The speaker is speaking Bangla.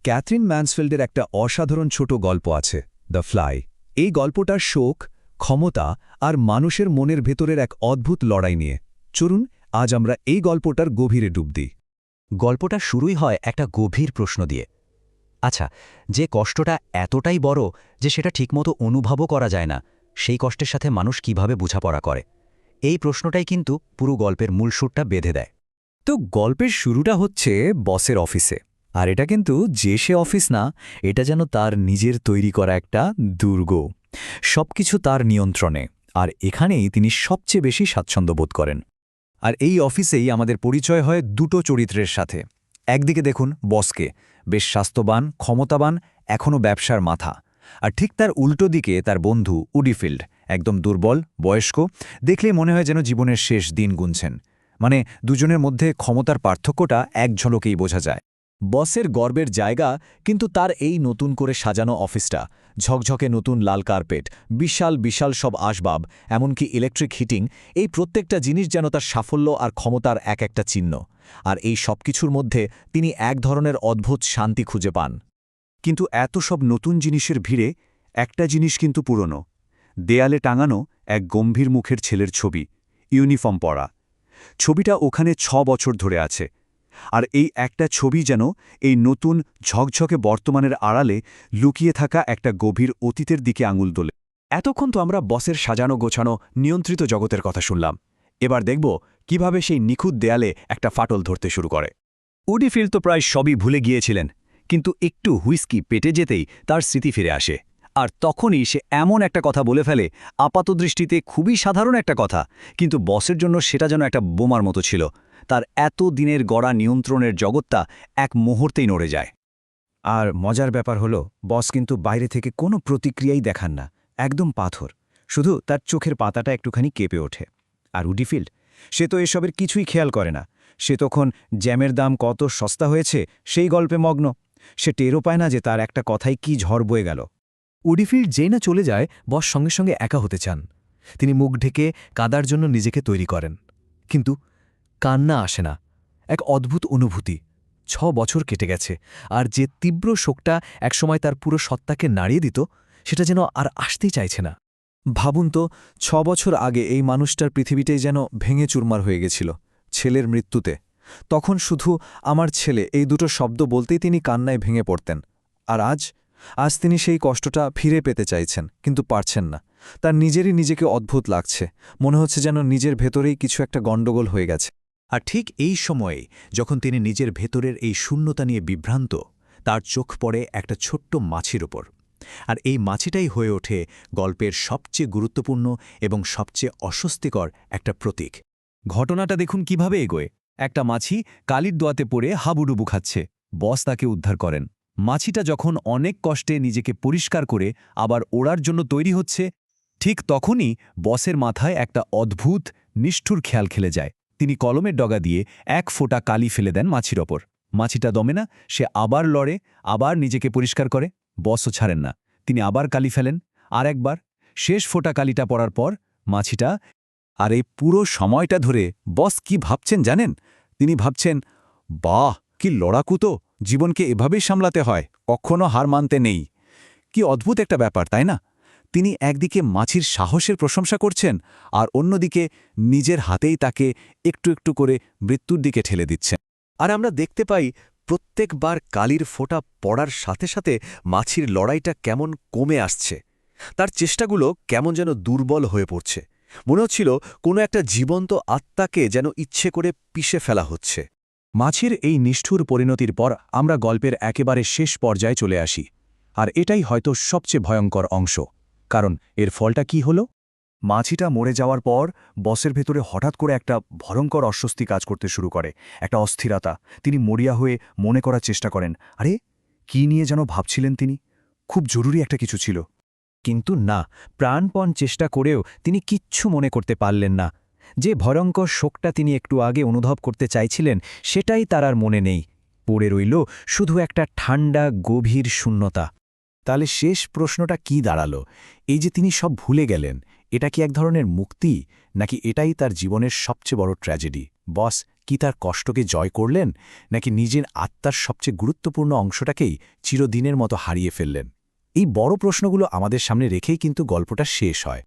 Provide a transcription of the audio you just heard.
ক্যাথরিন ম্যানসফিল্ডের একটা অসাধারণ ছোট গল্প আছে দ্য ফ্লাই। এই গল্পটার শোক, ক্ষমতা আর মানুষের মনের ভেতরের এক অদ্ভুত লড়াই নিয়ে। চলুন আজ আমরা এই গল্পটার গভীরে ডুব দিই। গল্পটা শুরুই হয় একটা গভীর প্রশ্ন দিয়ে। আচ্ছা, যে কষ্টটা এতটাই বড় যে সেটা ঠিকমতো অনুভবও করা যায় না, সেই কষ্টের সাথে মানুষ কিভাবে বোঝাপড়া করে? এই প্রশ্নটাই কিন্তু পুরো গল্পের মূল সুরটা বেঁধে দেয়। তো গল্পের শুরুটা হচ্ছে বসের অফিসে। আর এটা কিন্তু যে সে অফিস না, এটা যেন তার নিজের তৈরি করা একটা দুর্গ। সবকিছু তার নিয়ন্ত্রণে, আর এখানেই তিনি সবচেয়ে বেশি স্বাচ্ছন্দ্য বোধ করেন। আর এই অফিসেই আমাদের পরিচয় হয় দুটো চরিত্রের সাথে। একদিকে দেখুন বসকে, বেশ স্বাস্থ্যবান, ক্ষমতাবান, এখনও ব্যবসার মাথা। আর ঠিক তার উল্টো দিকে তার বন্ধু উডিফিল্ড, একদম দুর্বল, বয়স্ক, দেখলেই মনে হয় যেন জীবনের শেষ দিন গুনছেন। মানে দুজনের মধ্যে ক্ষমতার পার্থক্যটা এক ঝলকেই বোঝা যায়। বসের গর্বের জায়গা কিন্তু তার এই নতুন করে সাজানো অফিসটা। ঝকঝকে নতুন লাল কার্পেট, বিশাল বিশাল সব আসবাব, এমনকি ইলেকট্রিক হিটিং, এই প্রত্যেকটা জিনিস যেন তার সাফল্য আর ক্ষমতার এক একটা চিহ্ন। আর এই সব কিছুর মধ্যে তিনি এক ধরনের অদ্ভুত শান্তি খুঁজে পান। কিন্তু এত সব নতুন জিনিসের ভিড়ে একটা জিনিস কিন্তু পুরনো। দেয়ালে টাঙানো এক গম্ভীর মুখের ছেলের ছবি, ইউনিফর্ম পরা। ছবিটা ওখানে ৬ বছর ধরে আছে। আর এই একটা ছবি যেন এই নতুন ঝকঝকে বর্তমানের আড়ালে লুকিয়ে থাকা একটা গভীর অতীতের দিকে আঙুল তোলে। এতক্ষণ তো আমরা বসের সাজানো গোছানো নিয়ন্ত্রিত জগতের কথা শুনলাম। এবার দেখব কিভাবে সেই নিখুঁত দেয়ালে একটা ফাটল ধরতে শুরু করে। উডিফিল্ড তো প্রায় সবই ভুলে গিয়েছিলেন, কিন্তু একটু হুইস্কি পেটে যেতেই তার স্মৃতি ফিরে আসে। আর তখনই সে এমন একটা কথা বলে ফেলে, আপাতদৃষ্টিতে খুবই সাধারণ একটা কথা, কিন্তু বসের জন্য সেটা যেন একটা বোমার মতো ছিল। তার এত দিনের গড়া নিয়ন্ত্রণের জগৎটা এক মুহূর্তেই নড়ে যায়। আর মজার ব্যাপার হলো, বস কিন্তু বাইরে থেকে কোনো প্রতিক্রিয়াই দেখান না, একদম পাথর। শুধু তার চোখের পাতাটা একটুখানি কেঁপে ওঠে। আর উডিফিল্ড, সে তো এসবের কিছুই খেয়াল করে না। সে তখন জ্যামের দাম কত সস্তা হয়েছে সেই গল্পে মগ্ন। সে টেরও পায় না যে তার একটা কথাই কি ঝড় বয়ে গেল। উডিফিল্ড যেই না চলে যায়, বস সঙ্গে সঙ্গে একা হতে চান। তিনি মুখ ঢেকে কাঁদার জন্য নিজেকে তৈরি করেন, কিন্তু কান্না আসে না। এক অদ্ভুত অনুভূতি। ৬ বছর কেটে গেছে, আর যে তীব্র শোকটা একসময় তার পুরো সত্তাকে নাড়িয়ে দিত, সেটা যেন আর আসতেই চাইছে না। ভাবুন তো, ৬ বছর আগে এই মানুষটার পৃথিবীটাই যেন ভেঙে চুরমার হয়ে গেছিল ছেলের মৃত্যুতে। তখন শুধু আমার ছেলে এই দুটো শব্দ বলতেই তিনি কান্নায় ভেঙে পড়তেন। আর আজ তিনি সেই কষ্টটা ফিরে পেতে চাইছেন, কিন্তু পারছেন না। তার নিজেরই নিজেকে অদ্ভুত লাগছে, মনে হচ্ছে যেন নিজের ভেতরেই কিছু একটা গণ্ডগোল হয়ে গেছে। আর ঠিক এই সময়ে যখন তিনি নিজের ভেতরের এই শূন্যতা নিয়ে বিভ্রান্ত, তার চোখ পড়ে একটা ছোট্ট মাছির ওপর। আর এই মাছিটাই হয়ে ওঠে গল্পের সবচেয়ে গুরুত্বপূর্ণ এবং সবচেয়ে অস্বস্তিকর একটা প্রতীক। ঘটনাটা দেখুন কিভাবে এগোয়। একটা মাছি কালির দোয়াতে পড়ে হাবুডুবু খাচ্ছে। বস তাকে উদ্ধার করেন। মাছিটা যখন অনেক কষ্টে নিজেকে পরিষ্কার করে আবার ওড়ার জন্য তৈরি হচ্ছে, ঠিক তখনই বসের মাথায় একটা অদ্ভুত নিষ্ঠুর খেয়াল খেলে যায়। তিনি কলমের ডগা দিয়ে এক ফোঁটা কালি ফেলে দেন মাছির ওপর। মাছিটা দমে না, সে আবার লড়ে, আবার নিজেকে পরিষ্কার করে। বসও ছাড়েন না, তিনি আবার কালি ফেলেন, আর একবার। শেষ ফোঁটা কালিটা পড়ার পর মাছিটা। আর এই পুরো সময়টা ধরে বস কি ভাবছেন জানেন? তিনি ভাবছেন, বাহ, কি লড়াকু তো, জীবনকে এভাবেই সামলাতে হয়, কখনো হার মানতে নেই। কি অদ্ভুত একটা ব্যাপার, তাই না? তিনি একদিকে মাছির সাহসের প্রশংসা করছেন, আর অন্যদিকে নিজের হাতেই তাকে একটু একটু করে মৃত্যুর দিকে ঠেলে দিচ্ছেন। আর আমরা দেখতে পাই, প্রত্যেকবার কালির ফোঁটা পড়ার সাথে সাথে মাছির লড়াইটা কেমন কমে আসছে। তার চেষ্টাগুলো কেমন যেন দুর্বল হয়ে পড়ছে। মনে হচ্ছিল কোনো একটা জীবন্ত আত্মাকে যেন ইচ্ছে করে পিষে ফেলা হচ্ছে। মাছির এই নিষ্ঠুর পরিণতির পর আমরা গল্পের একেবারে শেষ পর্যায়ে চলে আসি। আর এটাই হয়তো সবচেয়ে ভয়ঙ্কর অংশ, কারণ এর ফলটা কি হল? মাছিটা মরে যাওয়ার পর বসের ভেতরে হঠাৎ করে একটা ভয়ঙ্কর অস্বস্তি কাজ করতে শুরু করে, একটা অস্থিরতা। তিনি মরিয়া হয়ে মনে করার চেষ্টা করেন, আরে কি নিয়ে যেন ভাবছিলেন তিনি, খুব জরুরি একটা কিছু ছিল। কিন্তু না, প্রাণপণ চেষ্টা করেও তিনি কিচ্ছু মনে করতে পারলেন না। যে ভয়ঙ্কর শোকটা তিনি একটু আগে অনুভব করতে চাইছিলেন, সেটাই তার আর মনে নেই। পড়ে রইল শুধু একটা ঠান্ডা গভীর শূন্যতা। তাহলে শেষ প্রশ্নটা কি দাঁড়ালো? এই যে তিনি সব ভুলে গেলেন, এটা কি এক ধরনের মুক্তি, নাকি এটাই তার জীবনের সবচেয়ে বড় ট্র্যাজেডি? বস কি তার কষ্টকে জয় করলেন, নাকি নিজের আত্মার সবচেয়ে গুরুত্বপূর্ণ অংশটাকেই চিরদিনের মতো হারিয়ে ফেললেন? এই বড় প্রশ্নগুলো আমাদের সামনে রেখেই কিন্তু গল্পটা শেষ হয়।